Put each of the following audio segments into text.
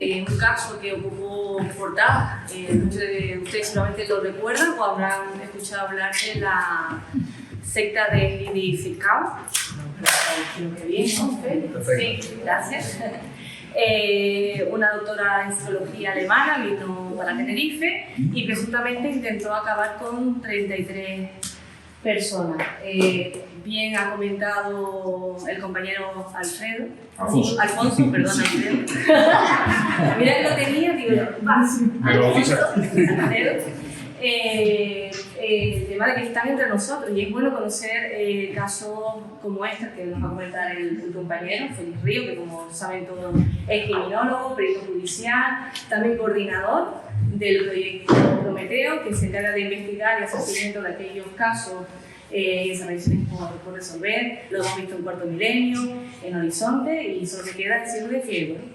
Un caso que ocupó portada, muchos de ustedes seguramente lo recuerdan o habrán escuchado hablar de la secta de Heidi Zwickau. Creo que bien, ¿no? Sí, gracias. Una doctora en psicología alemana vino para Tenerife y presuntamente intentó acabar con 33 personas. Bien ha comentado el compañero Alfonso, perdón, Alfredo. Mira que lo tenía, digo, Alfredo. El tema de que están entre nosotros y es bueno conocer casos como este que nos va a comentar el compañero Félix Río, que como saben todos es criminólogo, perito judicial, también coordinador del proyecto Prometeo, que se encarga de investigar y hacer seguimiento de aquellos casos y desapariciones por resolver. Lo hemos visto en Cuarto Milenio, en Horizonte, y solo me queda decirle que, bueno,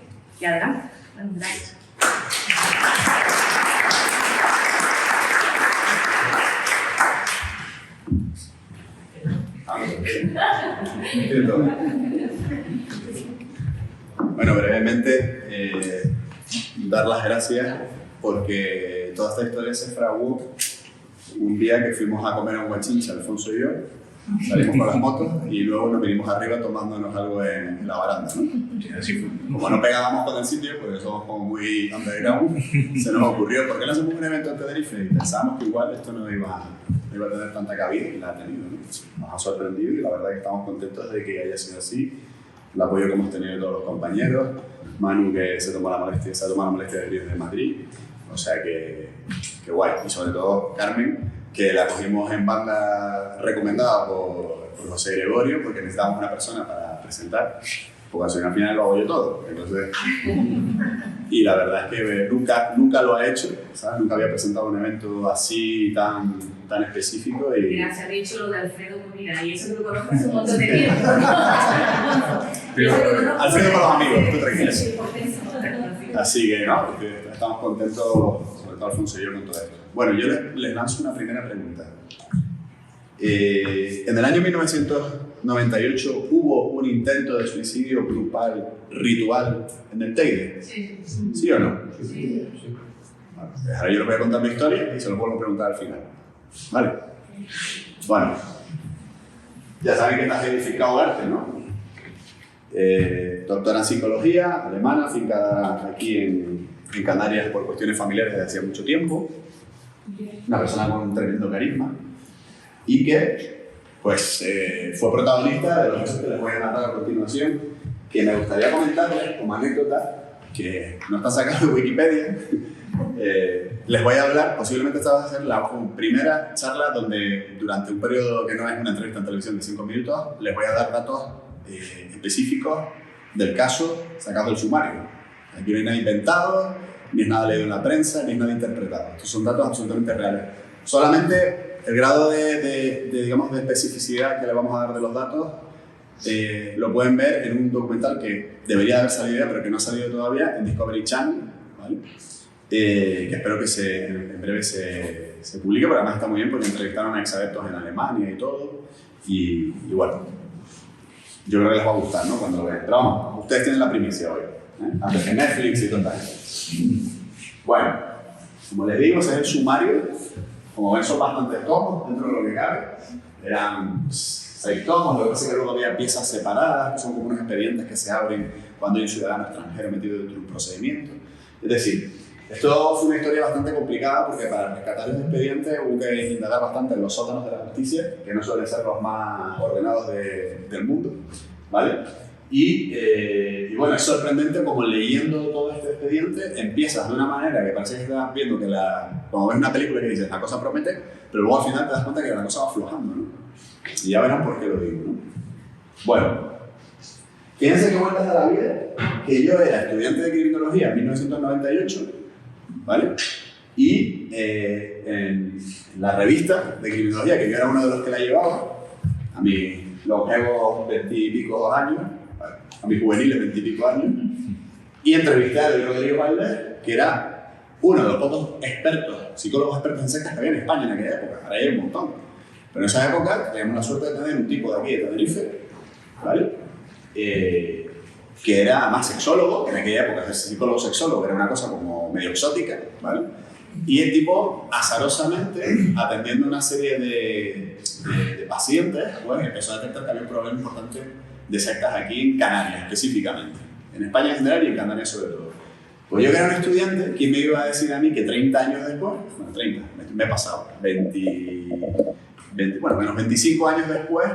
que adelante. Bueno, gracias. Bueno, brevemente, dar las gracias porque toda esta historia se fraguó un día que fuimos a comer a un guachinche, Alfonso y yo, salimos con las motos y luego nos vinimos arriba tomándonos algo en la baranda, ¿no? Así fue. Como no pegábamos con el sitio, porque somos como muy underground, se nos ocurrió, ¿por qué no hacemos un evento en Tenerife? Y pensábamos que igual esto no iba a tener tanta cabida y la ha tenido, ¿no? Nos ha sorprendido y la verdad que estamos contentos de que haya sido así. El apoyo que hemos tenido de todos los compañeros, Manu que se ha tomado la molestia de venir de Madrid, o sea que guay, y sobre todo Carmen, que la cogimos en banda recomendada por José Gregorio, porque necesitábamos una persona para presentar, porque al final lo hago yo todo. Entonces, y la verdad es que nunca lo ha hecho, ¿sabes? Nunca había presentado un evento así tan específico. Y mira, se ha dicho lo de Alfredo, mira, y eso que lo conozco hace un montón de tiempo. Alfredo con los amigos, tú tranquilo. Así que no, porque estamos contentos, sobre todo Alfonso y yo, con todo esto. Bueno, yo les lanzo una primera pregunta. En el año 1998 hubo un intento de suicidio grupal, ritual, en el Teide. ¿Sí o no? Sí. Bueno, ahora yo les voy a contar mi historia y se lo vuelvo a preguntar al final. ¿Vale? Bueno, ya saben que está Heidi Zwickau Arte, ¿no? Doctora en psicología, alemana, afincada aquí en Canarias por cuestiones familiares desde hacía mucho tiempo. Una persona con un tremendo carisma y que pues, fue protagonista de los hechos que les voy a narrar a continuación, que me gustaría comentarles como anécdota, que no está sacado de Wikipedia. Les voy a hablar, posiblemente esta va a ser la primera charla donde durante un periodo que no es una entrevista en televisión de 5 minutos, les voy a dar datos específicos del caso sacado del sumario. Aquí no hay nada inventado, ni es nada leído en la prensa, ni es nada interpretado. Estos son datos absolutamente reales. Solamente el grado digamos, de especificidad que le vamos a dar de los datos lo pueden ver en un documental que debería haber salido ya, pero que no ha salido todavía, en Discovery Channel, ¿vale? Que espero que en breve se publique, pero además está muy bien porque entrevistaron a exadeptos en Alemania y todo. Y bueno, yo creo que les va a gustar, ¿no? Cuando lo vean. Pero vamos, ustedes tienen la primicia hoy, antes que Netflix y total. Bueno, como les digo, ese es el sumario. Como ven, son bastantes tomos dentro de lo que cabe. Eran 6 tomos, lo que pasa es que luego había piezas separadas, que son como unos expedientes que se abren cuando hay un ciudadano extranjero metido dentro de un procedimiento. Es decir, esto fue una historia bastante complicada porque para rescatar este expediente hubo que indagar bastante en los sótanos de la justicia, que no suelen ser los más ordenados del mundo, ¿vale? Y bueno, es sorprendente como leyendo todo este expediente empiezas de una manera que parece que estás viendo que como ves una película que dices la cosa promete, pero luego al final te das cuenta que la cosa va aflojando, ¿no? Y ya verán por qué lo digo, ¿no? Bueno, fíjense qué vueltas a la vida, que yo era estudiante de criminología en 1998, ¿vale? Y en la revista de criminología, que yo era uno de los que la llevaba, a mis longevos 20 y pico años, a mis juveniles 20 y pico años, y entrevisté a Rodrigo Valdés, que era uno de los pocos psicólogos expertos en sectas que había en España en aquella época. Ahora hay un montón. Pero en esa época teníamos la suerte de tener un tipo de aquí de Tenerife, ¿vale? que era más sexólogo, en aquella época ser psicólogo sexólogo era una cosa como medio exótica, ¿vale? Y el tipo, azarosamente, atendiendo una serie de pacientes, pues empezó a detectar que había un problema importante de sectas aquí en Canarias específicamente, en España en general y en Canarias sobre todo. Pues yo que era un estudiante, ¿quién me iba a decir a mí que 30 años después, bueno 30, me he pasado, menos 25 años después,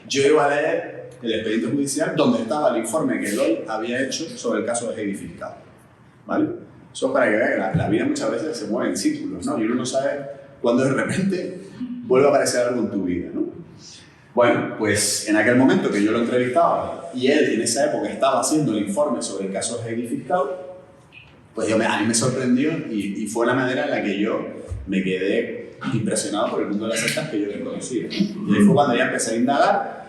yo iba a leer el expediente judicial donde estaba el informe que Lloyd había hecho sobre el caso de Heidi Fiscal, ¿vale? Eso es para que vean que la vida muchas veces se mueve en círculos, ¿no? Y uno no sabe cuándo de repente vuelve a aparecer algo en tu vida, ¿no? Bueno, pues en aquel momento que yo lo entrevistaba y él en esa época estaba haciendo el informe sobre el caso de Heidi Fiscal, pues a mí me sorprendió y fue la manera en la que yo me quedé impresionado por el mundo de las sectas que yo había conocido. Y ahí fue cuando ya empecé a indagar.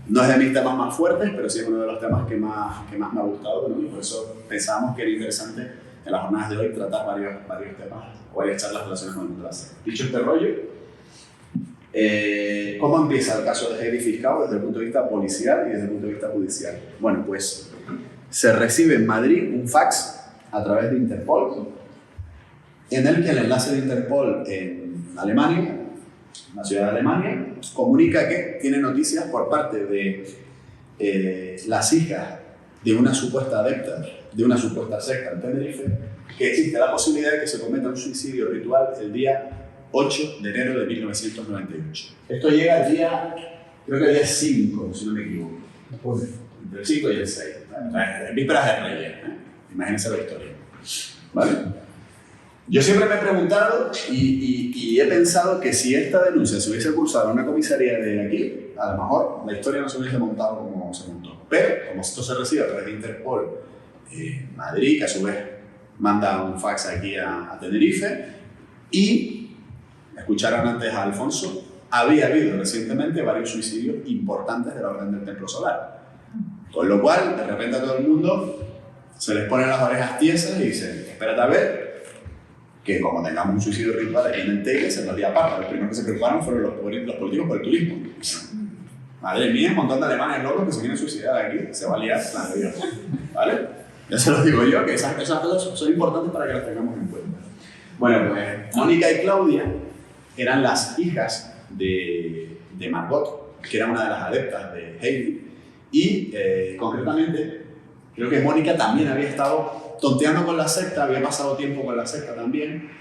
No es de mis temas más fuertes, pero sí es uno de los temas que más me ha gustado, ¿no? Y por eso pensábamos que era interesante en las jornadas de hoy tratar varios temas o varias charlas relacionadas con el mundo de las sectas. Dicho este rollo, ¿cómo empieza el caso de Heidi Fiscal desde el punto de vista policial y desde el punto de vista judicial? Bueno, pues se recibe en Madrid un fax a través de Interpol, en el que el enlace de Interpol en Alemania, una ciudad de Alemania, comunica que tiene noticias por parte de las hijas de una supuesta adepta, de una supuesta secta en Tenerife, que existe la posibilidad de que se cometa un suicidio ritual el día 8 de enero de 1998. Esto llega el día, creo que el día 5, si no me equivoco. Entre el 5 y el 6, en vísperas de Reyes, imagínense la historia, ¿vale? Yo siempre me he preguntado y he pensado que si esta denuncia se hubiese cursado en una comisaría de aquí, a lo mejor la historia no se hubiese montado como se montó. Pero, como esto se recibe a través de Interpol en Madrid, que a su vez manda un fax aquí a Tenerife, y escucharon antes a Alfonso, había habido recientemente varios suicidios importantes de la Orden del Templo Solar. Con lo cual, de repente a todo el mundo se les ponen las orejas tiesas y dicen, espérate a ver, que como tengamos un suicidio ritual aquí en el Teide, se nos dio aparte. Los primeros que se preocuparon fueron los políticos por el turismo. Madre mía, un montón de alemanes locos que se quieren suicidar aquí, se va a liar, ¿vale? Ya se lo digo yo, que esas cosas son importantes para que las tengamos en cuenta. Bueno, pues Mónica y Claudia eran las hijas de Margot, que era una de las adeptas de Heidi, y concretamente, creo que Mónica también había estado tonteando con la secta, había pasado tiempo con la secta también,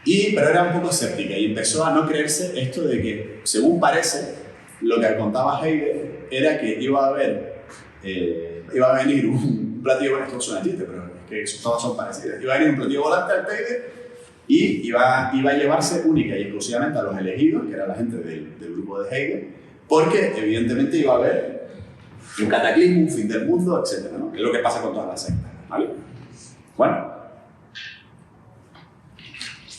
pero era un poco escéptica y empezó a no creerse esto de que, según parece, lo que contaba Heidi era que iba a venir un platillo, bueno, esto suena chiste, pero es que todas son parecidas, iba a venir un platillo volante al Teide y iba a llevarse única y exclusivamente a los elegidos, que era la gente del grupo de Heidi, porque evidentemente iba a haber un cataclismo, un fin del mundo, etc., ¿no? Es lo que pasa con todas las sectas, ¿vale? Bueno,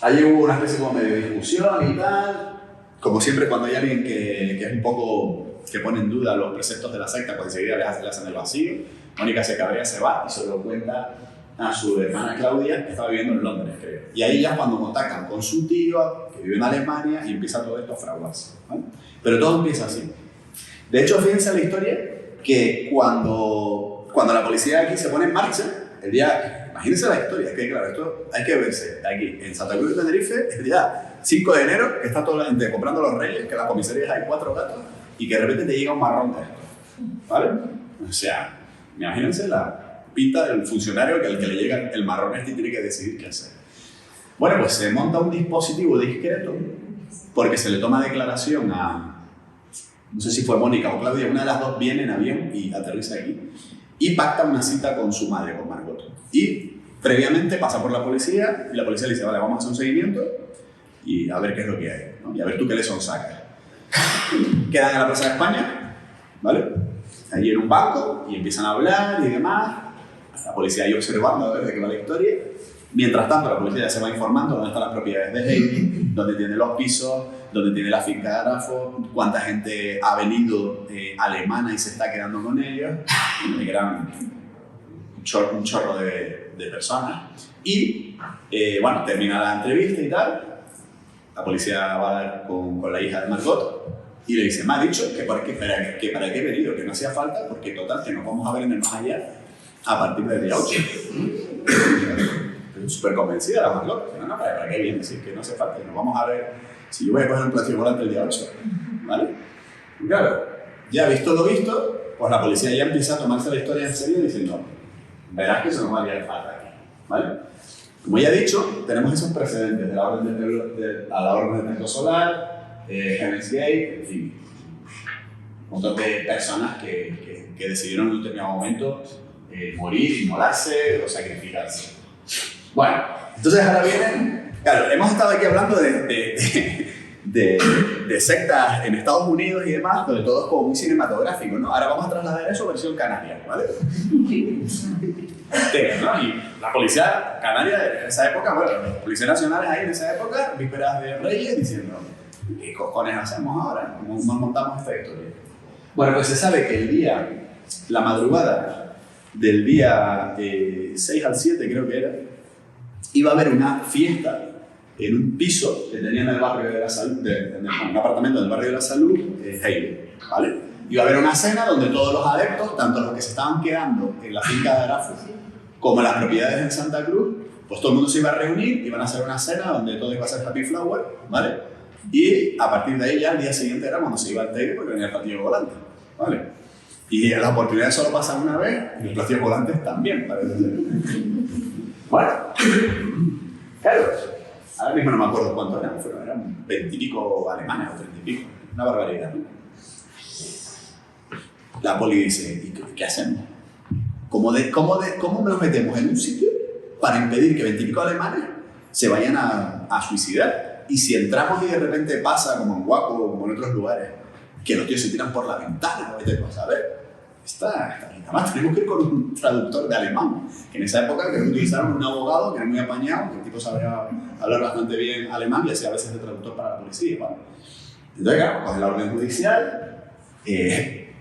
allí hubo una especie como medio de discusión y tal. Como siempre, cuando hay alguien que es un poco, que pone en duda los preceptos de la secta, pues enseguida les hacen el vacío. Mónica se cabrea, se va y se lo cuenta a su hermana Claudia, que estaba viviendo en Londres, creo. Y ahí ya es cuando contactan con su tío, que vive en Alemania, y empieza todo esto a fraguarse, ¿vale? Pero todo empieza así. De hecho, fíjense en la historia que cuando la policía aquí se pone en marcha, el día, imagínense la historia, es que claro, esto hay que verse aquí en Santa Cruz de Tenerife, el día 5 de enero, que está toda la gente comprando los reyes, que en las comisarías hay 4 gatos, y que de repente te llega un marrón de esto, ¿vale? O sea, imagínense la pinta del funcionario que al que le llega el marrón este y tiene que decidir qué hacer. Bueno, pues se monta un dispositivo discreto, porque se le toma declaración a, no sé si fue Mónica o Claudia, una de las dos viene en avión y aterriza aquí, y pacta una cita con su madre, con Margot. Y previamente pasa por la policía y la policía le dice, vale, vamos a hacer un seguimiento y a ver qué es lo que hay, ¿no? Y a ver tú qué le sacas. Quedan en la Plaza de España, ¿vale? Allí en un banco y empiezan a hablar y demás. La policía ahí observando a ver de qué va la historia. Mientras tanto, la policía ya se va informando dónde están las propiedades de Heidi, dónde tiene los pisos, dónde tiene la finca de Arafo, cuánta gente ha venido alemana y se está quedando con ellos, que eran un chorro de personas. Y bueno, termina la entrevista y tal, la policía va con la hija de Margot y le dice, me ha dicho que para qué he venido, que no hacía falta, porque total, que nos vamos a ver en el más allá a partir del día 8. Estoy súper convencida, la más loca. No, ¿para qué viene? Si es que no hace falta, nos vamos a ver si yo voy a coger un platillo volante el día 8. ¿Vale? Y claro, ya visto lo visto, pues la policía ya empieza a tomarse la historia en serio diciendo, verás que eso nos va a hacer falta aquí. ¿Vale? Como ya he dicho, tenemos esos precedentes de la orden a la orden del templo solar, Heaven's Gate, en fin, un montón de personas que decidieron en un determinado momento morir, inmolarse o sacrificarse. Bueno, entonces ahora vienen, claro, hemos estado aquí hablando de sectas en Estados Unidos y demás, donde todo es como muy cinematográfico, ¿no? Ahora vamos a trasladar eso a versión canaria, ¿vale? ¿No? Y la policía canaria en esa época, bueno, los policías nacionales ahí en esa época, vísperas de Reyes, diciendo, ¿qué cojones hacemos ahora? ¿Cómo nos montamos esta historia? Bueno, pues se sabe que la madrugada del día 6 al 7 creo que era, iba a haber una fiesta en un piso que tenía en el barrio de la Salud, en un apartamento del barrio de la Salud, Heide, ¿vale? Iba a haber una cena donde todos los adeptos, tanto los que se estaban quedando en la finca de Arafu como en las propiedades en Santa Cruz, pues todo el mundo se iba a reunir, iban a hacer una cena donde todo iba a ser happy flower, ¿vale? Y a partir de ahí ya el día siguiente era cuando se iba al Teide porque venía el platillo volante, ¿vale? Y las oportunidades solo pasan una vez y los platillos volantes también, parece ser. Bueno, claro, ahora mismo no me acuerdo cuántos eran 20 y pico alemanes o 30 y pico, una barbaridad, ¿no? La poli dice, ¿y qué hacemos? ¿Cómo nos metemos en un sitio para impedir que 20 y pico alemanes se vayan a suicidar? Y si entramos y de repente pasa, como en Waco o como en otros lugares, que los tíos se tiran por la ventana, a ver, además tenemos que ir con un traductor de alemán, que en esa época creo que utilizaron un abogado que era muy apañado, que el tipo sabía hablar bastante bien alemán y hacía a veces de traductor para la policía, ¿vale? Entonces, claro, cogen la orden judicial,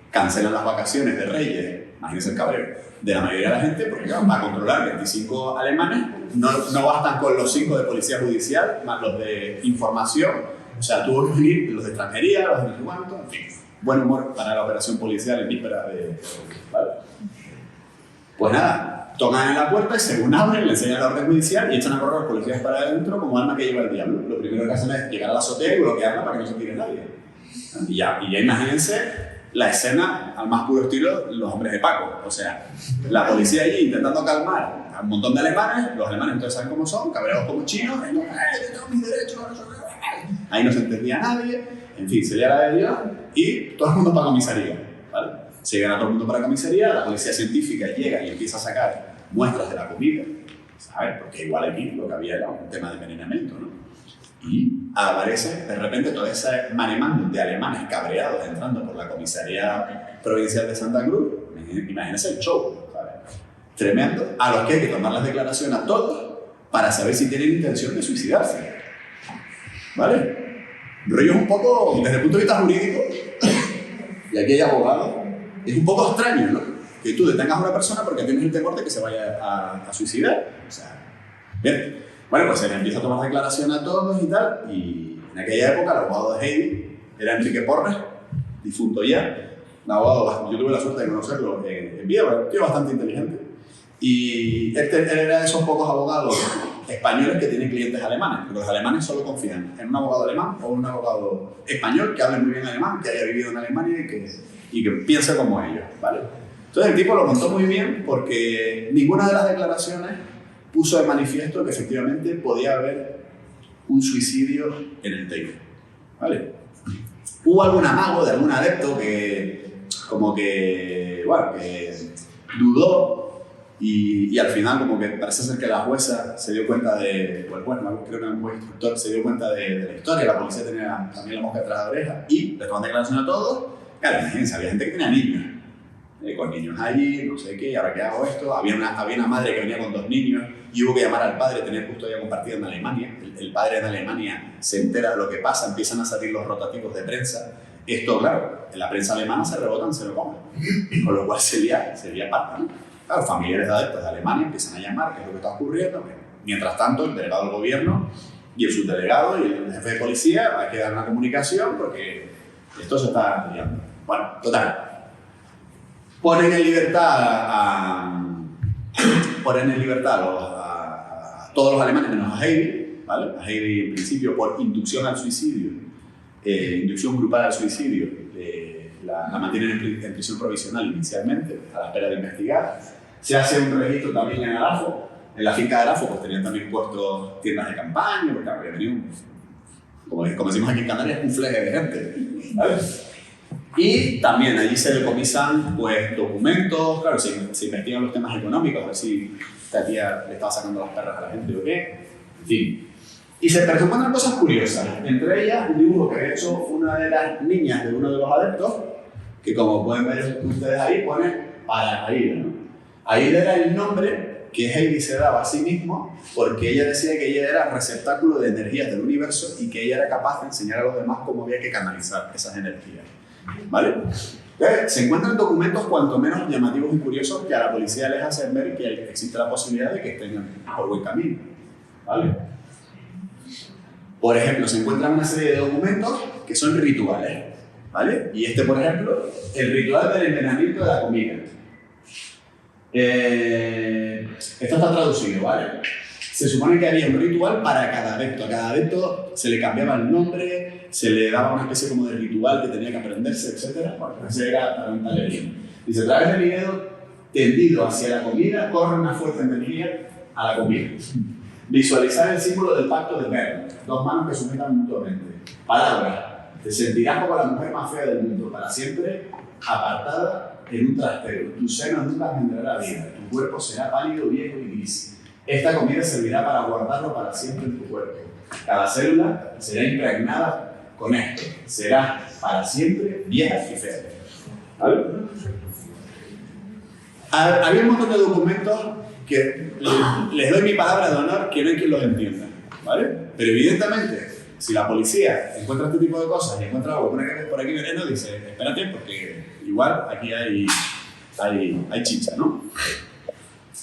cancelan las vacaciones de Reyes, imagínense el cabreo, de la mayoría de la gente, porque claro, para controlar 25 alemanes no bastan con los 5 de policía judicial, más los de información, o sea, tuvo que venir los de extranjería, los de no sé cuánto, en fin. Buen humor para la operación policial en víspera de... ¿vale? Pues nada, tocan en la puerta y según abren, le enseñan la orden judicial y echan a correr a los policías para adentro como alma que lleva el diablo. Lo primero que hacen es llegar a la azotea y bloquearla para que no se tire nadie. Y ya imagínense la escena al más puro estilo los hombres de Paco. O sea, la policía allí intentando calmar a un montón de alemanes, los alemanes entonces saben cómo son, cabreados como chinos, yo tengo mis derechos, ahí no se entendía nadie, en fin, se lía la de Dios y todo el mundo para comisaría, ¿vale? Se llega a todo el mundo para comisaría, la policía científica llega y empieza a sacar muestras de la comida, ¿sabes? Porque igual aquí lo que había era un tema de envenenamiento, ¿no? Y aparece de repente todo ese manemán de alemanes cabreados entrando por la comisaría provincial de Santa Cruz. Imagínense el show, ¿sabes? Tremendo, a los que hay que tomar las declaraciones a todos para saber si tienen intención de suicidarse, ¿vale? Rollo es un poco, desde el punto de vista jurídico, y aquí hay abogados, es un poco extraño, ¿no? Que tú detengas a una persona porque tienes el temor de que se vaya a suicidar. O sea, bien. Bueno, pues se le empieza a tomar declaración a todos y tal, y en aquella época el abogado de Heidi era Enrique Porres, difunto ya, un abogado, yo tuve la suerte de conocerlo en vida, un tío bastante inteligente, y él era de esos pocos abogados españoles que tienen clientes alemanes, porque los alemanes solo confían en un abogado alemán o un abogado español que hable muy bien alemán, que haya vivido en Alemania y que piense como ellos, ¿vale? Entonces el tipo lo montó muy bien porque ninguna de las declaraciones puso de manifiesto que efectivamente podía haber un suicidio en el Teide, ¿vale? Hubo algún amago de algún adepto que dudó y al final como que parece ser que la jueza se dio cuenta o el juez, creo que el juez instructor se dio cuenta de la historia, la policía tenía también la mosca detrás de la oreja y le toman declaración a todos. Claro, imagínense, había gente que tenía niños, con niños allí, no sé qué, ahora qué hago esto. Había una madre que venía con 2 niños y hubo que llamar al padre, tener custodia compartida en Alemania. El padre en Alemania se entera de lo que pasa, empiezan a salir los rotativos de prensa. Esto, claro, en la prensa alemana se rebotan, se lo comen. Con lo cual se lía parta, ¿no? Claro, familiares de adeptos de Alemania empiezan a llamar, qué es lo que está ocurriendo. Mientras tanto, el delegado del gobierno y el subdelegado y el jefe de policía hay que dar una comunicación porque esto se está liando. Bueno, total. Ponen en libertad ponen en libertad a todos los alemanes menos a Heidi, ¿vale? A Heidi en principio por inducción al suicidio, inducción grupal al suicidio, la mantienen en prisión provisional inicialmente, a la espera de investigar. Se hace un registro también en Arafo. En la finca de Arafo pues tenían también puestos tiendas de campaña, porque había venido, como decimos aquí en Canarias, un fleje de gente, ¿vale? Y también allí se decomisan pues, documentos, claro, se investigan los temas económicos, a ver si esta tía le estaba sacando las perras a la gente o qué, en fin. Y se encuentran cosas curiosas, entre ellas un dibujo que había hecho una de las niñas de uno de los adeptos, que como pueden ver ustedes ahí, pone para Aida, ¿no? Aida era el nombre que Heidi se daba a sí mismo porque ella decía que ella era receptáculo de energías del universo y que ella era capaz de enseñar a los demás cómo había que canalizar esas energías. ¿Vale? Se encuentran documentos cuanto menos llamativos y curiosos que a la policía les hacen ver que existe la posibilidad de que estén por buen camino. ¿Vale? Por ejemplo, se encuentran una serie de documentos que son rituales. ¿Vale? Y este, por ejemplo, el ritual del envenenamiento de la comida. Esto está traducido, ¿vale? Se supone que había un ritual para cada adepto. A cada adepto se le cambiaba el nombre, se le daba una especie como de ritual que tenía que aprenderse, etc. Bueno, ese era para un talerín. Dice, a través del dedo tendido hacia la comida, corre una fuerte energía a la comida. Visualizar el símbolo del pacto de Bern, dos manos que sujetan mutuamente. Palabra, te sentirás como la mujer más fea del mundo, para siempre apartada en un trastero. Tu seno nunca engendrará vida, tu cuerpo será pálido, viejo y gris. Esta comida servirá para guardarlo para siempre en tu cuerpo. Cada célula será impregnada con esto. Será para siempre vieja y fea. ¿Vale? Había un montón de documentos que les doy mi palabra de honor que no hay quien los entienda. ¿Vale? Pero evidentemente, si la policía encuentra este tipo de cosas y encuentra algo por aquí veneno, dice, espérate porque igual aquí hay chicha, ¿no?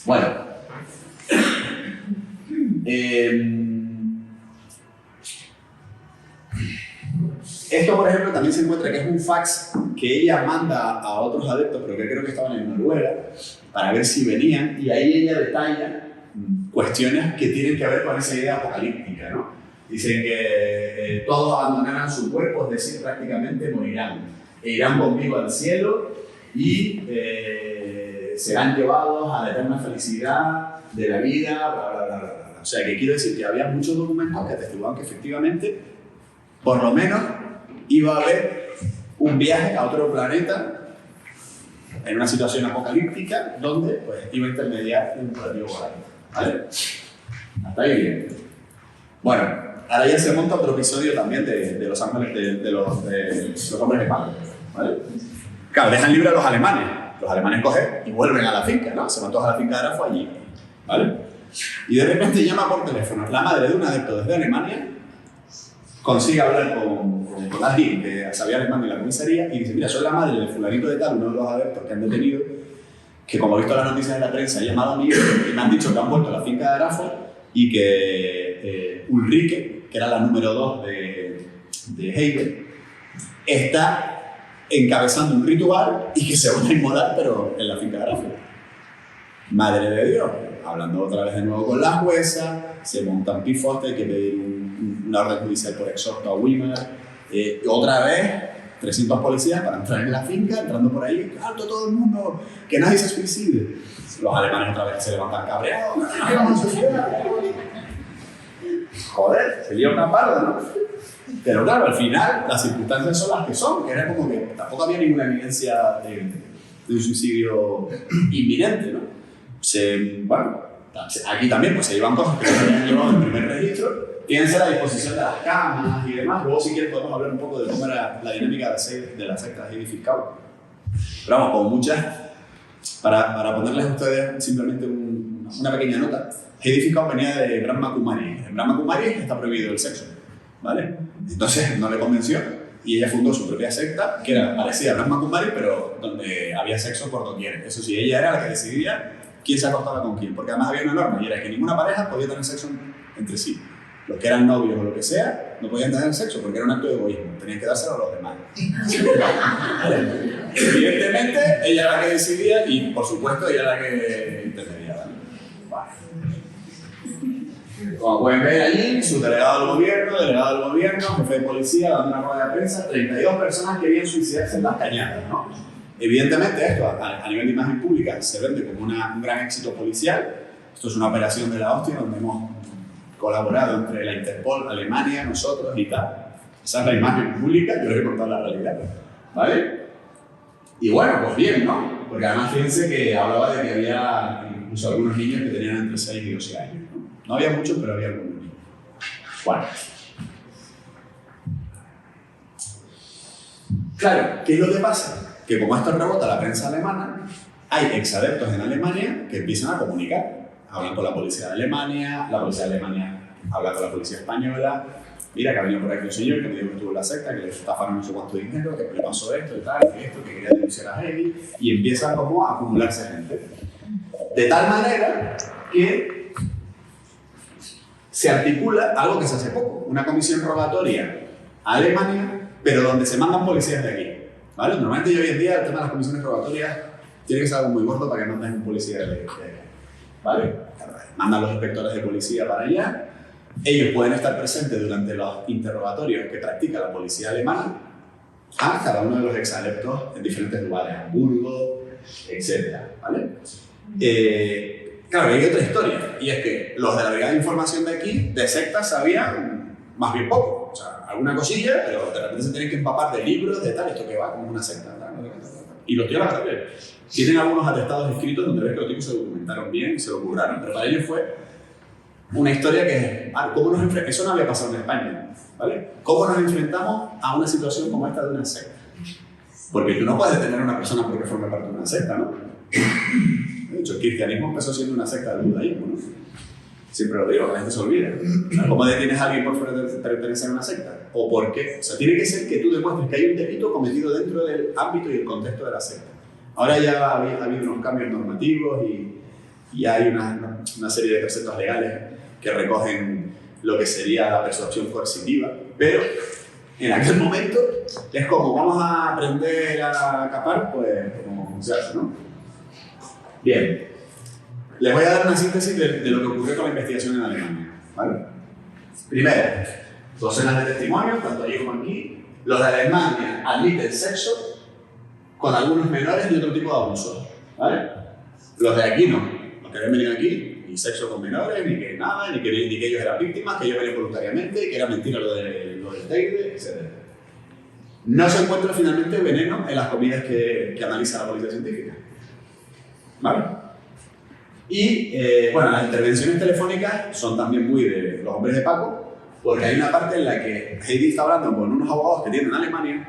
Bueno. Esto, por ejemplo, también se encuentra que es un fax que ella manda a otros adeptos, pero que creo que estaban en Noruega, para ver si venían, y ahí ella detalla cuestiones que tienen que ver con esa idea apocalíptica, ¿no? Dicen que todos abandonarán su cuerpo, es decir, prácticamente morirán, e irán conmigo al cielo y serán llevados a la eterna felicidad de la vida, bla, bla, bla, bla. O sea, que quiero decir que había muchos documentos que atestiguaban que efectivamente, por lo menos, iba a haber un viaje a otro planeta en una situación apocalíptica donde pues, iba a intermediar un operativo moral. ¿Vale? Hasta ahí bien. Bueno, ahora ya se monta otro episodio también de los ángeles, de los hombres de palo. ¿Vale? Claro, dejan libre a los alemanes. Los alemanes cogen y vuelven a la finca, ¿no? Se van todos a la finca de Arafo allí. ¿Vale? Y de repente llama por teléfono la madre de un adepto desde Alemania, consigue hablar con alguien que sabía alemán en la comisaría y dice, mira, soy la madre del fulanito de tal, uno de los adeptos que han detenido, que como he visto las noticias de la prensa, ha llamado a mí y me han dicho que han vuelto a la finca de Arafo y que Ulrike, que era la número 2 de Heide, está encabezando un ritual y que se van a inmolar, pero en la finca de Arafo. Madre de Dios. Hablando otra vez de nuevo con la jueza, se montan pifos, hay que pedir una orden judicial por exhorto a Wimmer. Otra vez, 300 policías para entrar en la finca, entrando por ahí, alto todo el mundo, que nadie se suicide. Los alemanes otra vez se levantan cabreados, ¿qué vamos a suicidar? Joder, sería una parda, ¿no? Pero claro, al final las circunstancias son las que son, que era como que tampoco había ninguna evidencia de un suicidio inminente, ¿no? Bueno, aquí también pues, se llevan cosas que se habían llevado en el primer registro, fíjense la disposición de las camas y demás. Luego, si quieren, podemos hablar un poco de cómo era la dinámica de la secta Heidi Fiscal. Pero vamos, como muchas, para ponerles a ustedes simplemente una pequeña nota, Heidi Fiscal venía de Brahma Kumari. En Brahma Kumari está prohibido el sexo, ¿vale? Entonces no le convenció y ella fundó su propia secta, que era parecida a Brahma Kumari, pero donde había sexo por doquier. Eso sí, ella era la que decidía quién se acostaba con quién, porque además había una norma y era que ninguna pareja podía tener sexo entre sí. Los que eran novios o lo que sea no podían tener sexo porque era un acto de egoísmo, tenían que dárselo a los demás. ¿Vale? Evidentemente ella era la que decidía y por supuesto ella era la que intermediaba. Como pueden ver allí, su delegado del gobierno, jefe de policía, dando una rueda de prensa, 32 personas querían suicidarse en las cañadas, ¿no? Evidentemente esto, a nivel de imagen pública, se vende como un gran éxito policial. Esto es una operación de la hostia donde hemos colaborado entre la Interpol, Alemania, nosotros y tal. Esa es la imagen pública, yo les he contado la realidad, ¿vale? Y bueno, pues bien, ¿no? Porque además fíjense que hablaba de que había incluso algunos niños que tenían entre 6 y 12 años, ¿no? No había muchos, pero había algunos. Bueno. Claro, ¿qué es lo que pasa? Que como esto rebota la prensa alemana, hay exadeptos en Alemania que empiezan a comunicar. Hablan con la policía de Alemania habla con la policía española. Mira que ha venido por aquí un señor que me dijo que estuvo en la secta, que le estafaron no sé cuánto dinero, que le pasó esto y tal, que quería denunciar a Heidi, y empieza como a acumularse gente. De tal manera que se articula algo que se hace poco, una comisión rogatoria a Alemania, pero donde se mandan policías de aquí, ¿vale? Normalmente hoy en día el tema de las comisiones rogatorias tiene que ser algo muy gordo para que manden un policía de aquí, ¿vale? Mandan los inspectores de policía para allá. Ellos pueden estar presentes durante los interrogatorios que practica la policía alemana a cada uno de los exadeptos en diferentes lugares, Hamburgo, etc. ¿Vale? Claro, hay otra historia, y es que los de la Brigada de Información de aquí, de sectas, sabían más bien poco. O sea, alguna cosilla, pero de repente se tienen que empapar de libros, de tal, esto que va como una secta. Y los tíos la verdad que tienen algunos atestados escritos donde ves que los tipos se documentaron bien y se lo curraron, pero para ellos fue una historia que ¿cómo nos eso no había pasado en España, ¿vale? ¿Cómo nos enfrentamos a una situación como esta de una secta? Porque tú no puedes detener a una persona porque forma parte de una secta, ¿no? De hecho, el cristianismo empezó siendo una secta del judaísmo, ¿no? Siempre lo digo, la gente se olvida. ¿Cómo detienes a alguien por pertenecer a una secta? ¿O por qué? O sea, tiene que ser que tú demuestres que hay un delito cometido dentro del ámbito y el contexto de la secta. Ahora ya ha habido unos cambios normativos y hay una serie de preceptos legales que recogen lo que sería la persuasión coercitiva, pero en aquel momento es como vamos a aprender a capar, pues como se hace, ¿no? Bien, les voy a dar una síntesis de lo que ocurrió con la investigación en Alemania, ¿vale? Primero, docenas de testimonios, tanto allí como aquí. Los de Alemania admiten sexo con algunos menores y otro tipo de abusos, ¿vale? Los de aquí no, los que habían venido aquí, ni sexo con menores, ni que nada, ni que ellos eran víctimas, que ellos venían voluntariamente, que era mentira lo del Teide, etc. No se encuentra finalmente veneno en las comidas que analiza la policía científica, ¿vale? Y bueno, las intervenciones telefónicas son también muy de los hombres de Paco, porque hay una parte en la que Heidi está hablando con unos abogados que tienen en Alemania,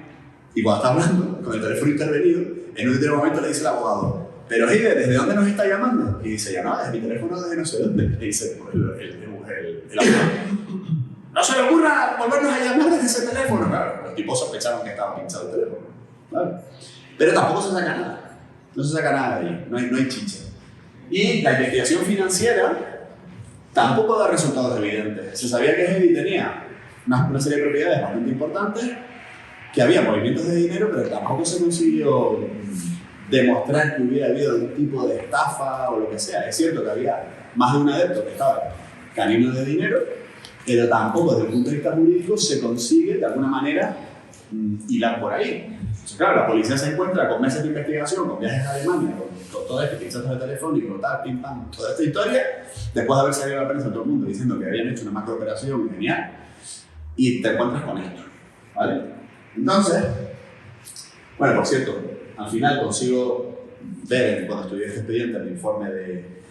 y cuando está hablando con el teléfono intervenido, en un determinado momento le dice el abogado: pero Heidi, ¿desde dónde nos está llamando? Y dice: ya no, desde mi teléfono desde no sé dónde. Y dice el abogado: no se le ocurra volvernos a llamar desde ese teléfono. Claro, los tipos sospecharon que estaba pinchado el teléfono, ¿vale? Pero tampoco se saca nada, no se saca nada de ahí, no hay chicha. Y la investigación financiera tampoco da resultados evidentes. Se sabía que Heidi tenía una serie de propiedades bastante importantes, que había movimientos de dinero, pero tampoco se consiguió demostrar que hubiera habido algún tipo de estafa o lo que sea. Es cierto que había más de un adepto que estaba canino de dinero, pero tampoco desde el punto de vista jurídico se consigue de alguna manera hilar por ahí. Entonces, claro, la policía se encuentra con meses de investigación, con viajes a Alemania, con todo este pinchazo de telefónico, tal, pim pam, toda esta historia, después de haber salido a la prensa todo el mundo diciendo que habían hecho una macrooperación genial, y te encuentras con esto, ¿vale? Entonces, bueno, por cierto, al final consigo ver, cuando estudié este expediente, el informe de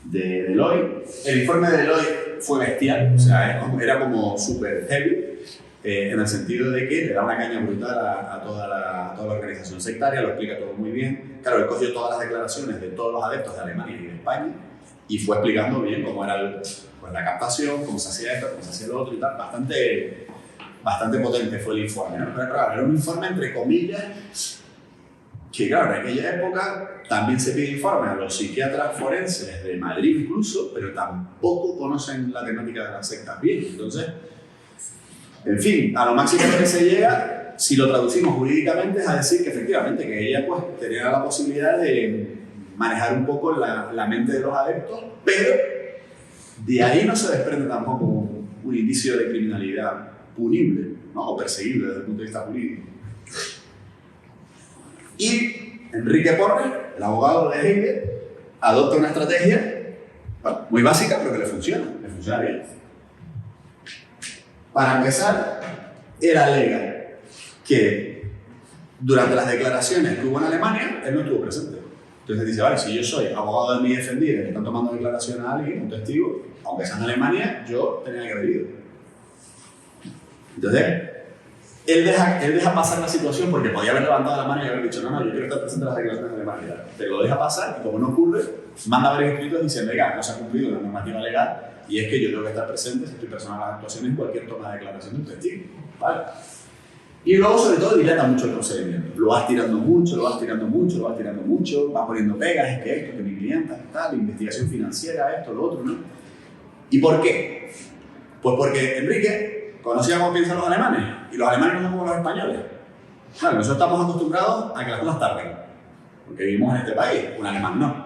Deloitte. El informe de Deloitte fue bestial, o sea, era como súper heavy, en el sentido de que le da una caña brutal a toda la organización sectaria, lo explica todo muy bien. Claro, él cogió todas las declaraciones de todos los adeptos de Alemania y de España y fue explicando bien cómo era pues, la captación, cómo se hacía esto, cómo se hacía lo otro y tal. Bastante potente fue el informe, ¿no? Pero claro, era un informe entre comillas que, claro, en aquella época también se pide informe a los psiquiatras forenses de Madrid incluso, pero tampoco conocen la temática de las sectas bien. Entonces, en fin, a lo máximo que se llega, si lo traducimos jurídicamente, es a decir que efectivamente que ella pues, tenía la posibilidad de manejar un poco la mente de los adeptos, pero de ahí no se desprende tampoco un indicio de criminalidad punible, ¿no? O perseguible desde el punto de vista jurídico. Y Enrique Porrer, el abogado de Heide, adopta una estrategia, bueno, muy básica, pero que le funciona bien. Para empezar, él alega que durante las declaraciones que hubo en Alemania, él no estuvo presente. Entonces dice, vale, si yo soy abogado de mi defendido y le están tomando declaración a alguien, un testigo, aunque sea en Alemania, yo tenía que haber ido. Entonces, él deja pasar la situación porque podía haber levantado la mano y haber dicho, no, yo quiero estar presente en las declaraciones de Alemania. Pero lo deja pasar y como no ocurre, manda varios escritos diciendo, oiga, no se ha cumplido la normativa legal y es que yo tengo que estar presente si estoy personal en las actuaciones en cualquier toma de declaración de un testigo. ¿Vale? Y luego, sobre todo, dilata mucho el procedimiento. Lo vas tirando mucho, va poniendo pegas, es que esto, que mi clienta, tal, investigación financiera, esto, lo otro, ¿no? ¿Y por qué? Pues porque Enrique conocía cómo piensan los alemanes, y los alemanes no son como los españoles. Claro, nosotros estamos acostumbrados a que las cosas tarden, porque vivimos en este país. Un alemán no.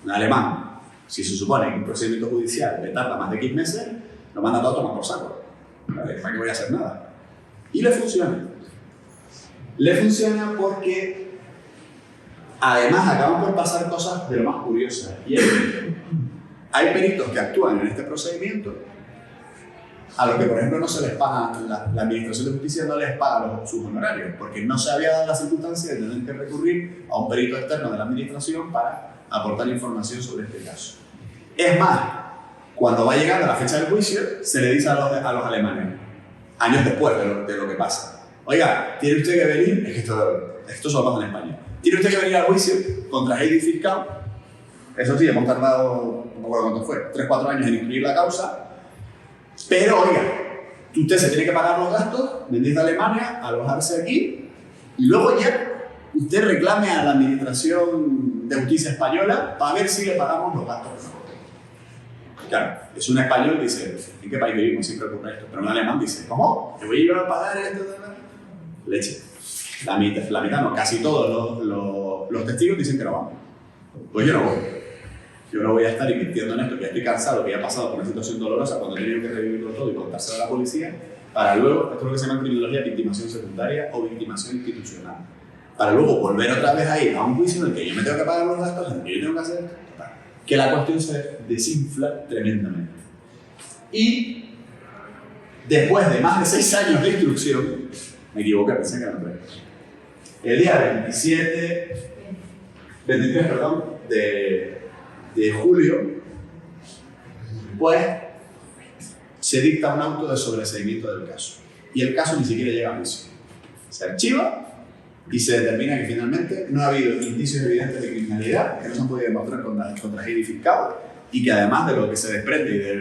Un alemán, si se supone que un procedimiento judicial le tarda más de 15 meses, lo manda todo a tomar por saco. ¿Vale? ¿Para qué voy a hacer nada? Y le funciona. Le funciona porque además acaban por pasar cosas de lo más curiosas. Y es que hay peritos que actúan en este procedimiento a los que, por ejemplo, no se les paga, la Administración de Justicia no les paga sus honorarios, porque no se había dado la circunstancia de tener que recurrir a un perito externo de la Administración para aportar información sobre este caso. Es más, cuando va llegando la fecha del juicio, se le dice a los alemanes, años después de lo que pasa, oiga, tiene usted que venir, es que esto solo pasa en España, tiene usted que venir al juicio contra Heidi Fiscal. Eso sí, hemos tardado, no me acuerdo cuánto fue, 3-4 años en instruir la causa, pero oiga, usted se tiene que pagar los gastos, venir de Alemania, alojarse aquí, y luego ya usted reclame a la Administración de Justicia española para ver si le pagamos los gastos. Claro, es un español dice, ¿en qué país vivimos? Siempre ocurre esto. Pero un alemán dice, ¿cómo? ¿Te voy a llevar a pagar esto? Leche. La mitad no, casi todos los testigos dicen que no vamos. Pues yo no voy. Yo no voy a estar invirtiendo en esto, que ya estoy cansado, que ya he pasado por una situación dolorosa cuando he tenido que revivirlo todo y contárselo a la policía, para luego, esto es lo que se llama en criminología victimación secundaria o victimación institucional. Para luego volver otra vez a ir a un juicio en el que yo me tengo que pagar los gastos, en el que yo tengo que hacer esto. Que la cuestión se desinfla tremendamente. Y después de más de 6 años de instrucción, me equivoqué, pensé que eran 3. El día 23 de julio, pues se dicta un auto de sobreseimiento del caso. Y el caso ni siquiera llega a juicio. Se archiva y se determina que finalmente no ha habido indicios evidentes de criminalidad que no se han podido demostrar contra Heidi Fiscal y que además de lo que se desprende y de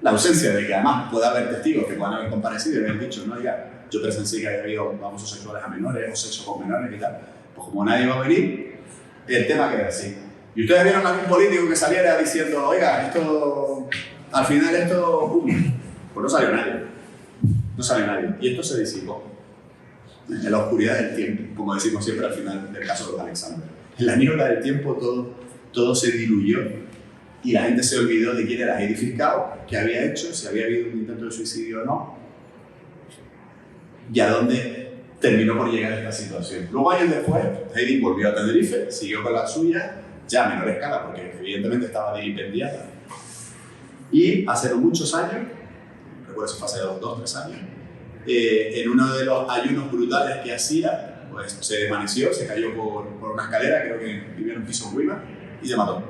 la ausencia de que además pueda haber testigos que puedan haber comparecido y haber dicho, no, ya, yo presencié que haya habido abusos sexuales a menores o sexo con menores y tal, pues como nadie va a venir, el tema queda así. ¿Y ustedes vieron a algún político que saliera diciendo, oiga, esto, al final esto, pues no salió nadie. No salió nadie. Y esto se disipó en la oscuridad del tiempo, como decimos siempre al final del caso de los Alexander. En la niebla del tiempo todo se diluyó y la gente se olvidó de quién era Heidi Fiscal, qué había hecho, si había habido un intento de suicidio o no, y a dónde terminó por llegar a esta situación. Luego, años después, Heidi volvió a Tenerife, siguió con la suya, ya a menor escala, porque evidentemente estaba vilipendiada. Y hace muchos años, recuerdo si fue hace 2-3 años, en uno de los ayunos brutales que hacía, pues se desvaneció, se cayó por una escalera, creo que vivía en un piso muy bajo, y se mató.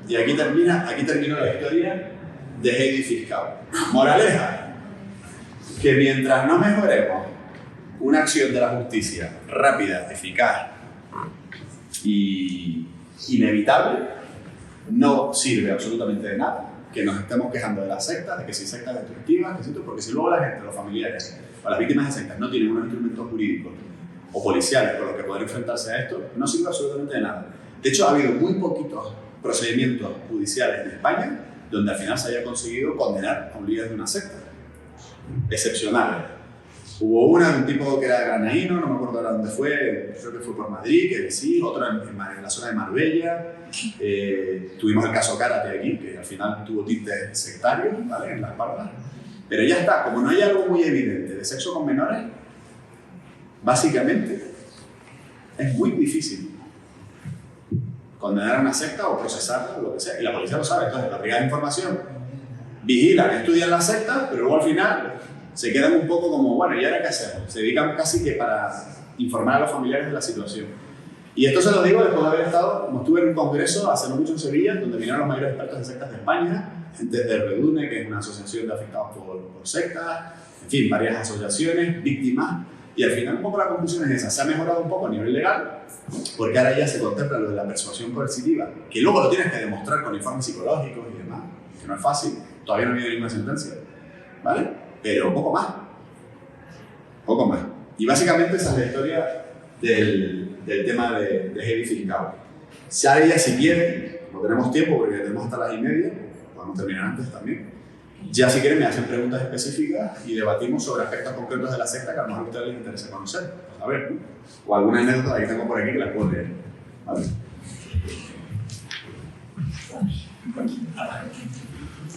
Y aquí terminó la historia de Heidi Fiscal. Moraleja, que mientras no mejoremos una acción de la justicia rápida, eficaz y inevitable, no sirve absolutamente de nada que nos estemos quejando de las sectas, de que si sectas destructivas, que si esto, porque si luego la gente, los familiares o las víctimas de sectas no tienen unos instrumentos jurídicos o policiales con los que poder enfrentarse a esto, no sirve absolutamente de nada. De hecho, ha habido muy poquitos procedimientos judiciales en España donde al final se haya conseguido condenar a un líder de una secta. Excepcionales. Hubo una de un tipo que era granaíno, no me acuerdo ahora dónde fue, creo que fue por Madrid, que sí, otra en la zona de Marbella. Tuvimos el caso Karate aquí, que al final tuvo tintes sectarios, ¿vale? En la espalda. Pero ya está, como no hay algo muy evidente de sexo con menores, básicamente es muy difícil condenar a una secta o procesarla o lo que sea. Y la policía lo sabe, entonces la brigada de información vigilan, estudian la secta, pero luego al final se quedan un poco como, bueno, ¿y ahora qué hacemos? Se dedican casi que para informar a los familiares de la situación. Y esto se lo digo después de haber estado, como estuve en un congreso hace no mucho en Sevilla, donde vinieron los mayores expertos en sectas de España, gente de Redune, que es una asociación de afectados por sectas, en fin, varias asociaciones, víctimas, y al final un poco la conclusión es esa, se ha mejorado un poco a nivel legal, porque ahora ya se contempla lo de la persuasión coercitiva, que luego lo tienes que demostrar con informes psicológicos y demás, que no es fácil, todavía no ha habido ninguna sentencia, ¿vale? Pero poco más. Y básicamente esa es la historia del tema de Heidi Fincao. Si ella, si quiere, no tenemos tiempo porque tenemos hasta las 1:30, podemos terminar antes también. Ya si quieren me hacen preguntas específicas y debatimos sobre aspectos concretos de la secta que a lo mejor a ustedes les interesa conocer. Pues a ver, ¿no? O alguna anécdota que tengo por aquí que las puedo leer. ¿Vale?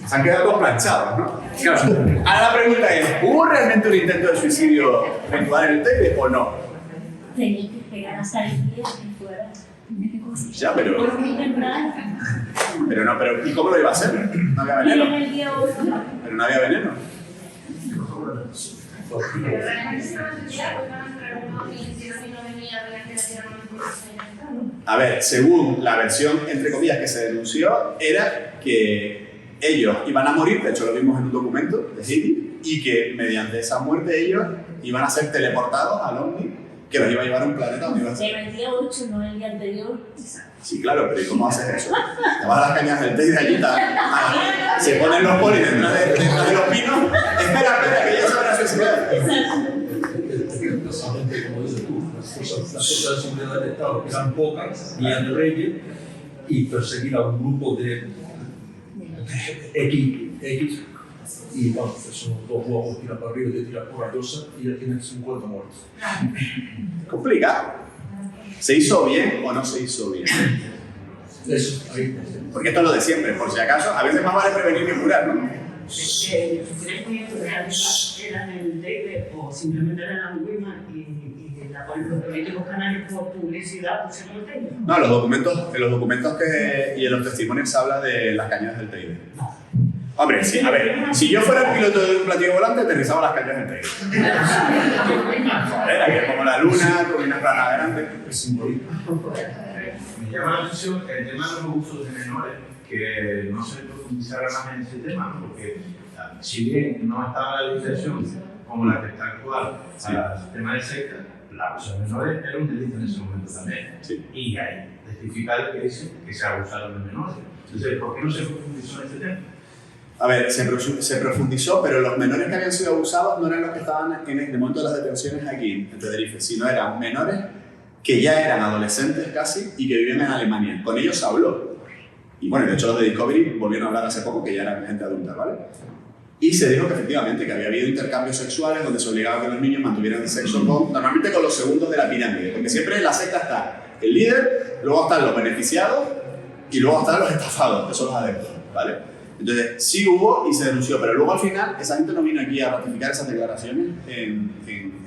Se han quedado todos planchados, ¿no? Claro. Ahora la pregunta es, ¿hubo realmente un intento de suicidio eventual en el Teide o no? Tenía que pegar hasta el día que fuera. Ya, pero ¿y cómo lo iba a hacer? No había veneno. Pero no había veneno. A ver, según la versión, entre comillas, que se denunció, era que ellos iban a morir, de hecho lo vimos en un documento de Heidi, y que mediante esa muerte ellos iban a ser teleportados al OVNI, que los iba a llevar a un planeta donde iba a ser. El día 8, no el día anterior. Sí, claro, pero ¿y cómo haces eso? Te vas a las cañas del Teide allí, se ponen los polis detrás de los pinos. Espera, que ya se van a suicidar. Las fuerzas de seguridad del Estado eran pocas, guían reyes y perseguir a un grupo de X y bueno, pues son dos huevos, tira para arriba y te tira por la cosa y ya tienes 50 muertos. Complicado. ¿Se hizo bien o no se hizo bien? Eso, ahí. Porque esto es lo de siempre, por si acaso, a veces más vale prevenir que curar, ¿no? Es que los eran el Teide o simplemente eran la Wiman y los políticos canarios por publicidad pusieron el Teide. No, en los documentos y en los testimonios se habla de las cañadas del Teide. Hombre, sí, a ver, si yo fuera el piloto de un platillo volante, aterrizaba las cañas del Teide. Joder, aquí como la luna, con una plana grande. Me llama la atención el tema de los usos de menores, que no se profundizara más en ese tema, porque si bien no estaba la legislación como la que está actual para el tema de secta, la abuso de menores era un delito en ese momento también. Sí. Y hay testificado que dicen que se abusaron de menores. Entonces, ¿por qué no se profundizó en este tema? A ver, se profundizó, pero los menores que habían sido abusados no eran los que estaban en el momento de las detenciones aquí en Tenerife, sino eran menores que ya eran adolescentes casi y que vivían en Alemania. Con ellos se habló. Y bueno, de hecho los de Discovery volvieron a hablar hace poco que ya eran gente adulta, ¿vale? Y se dijo que efectivamente que había habido intercambios sexuales donde se obligaba a que los niños mantuvieran sexo normalmente con los segundos de la pirámide, porque siempre en la secta está el líder, luego están los beneficiados y luego están los estafados, que son los adeptos, ¿vale? Entonces, sí hubo y se denunció, pero luego al final esa gente no vino aquí a ratificar esas declaraciones en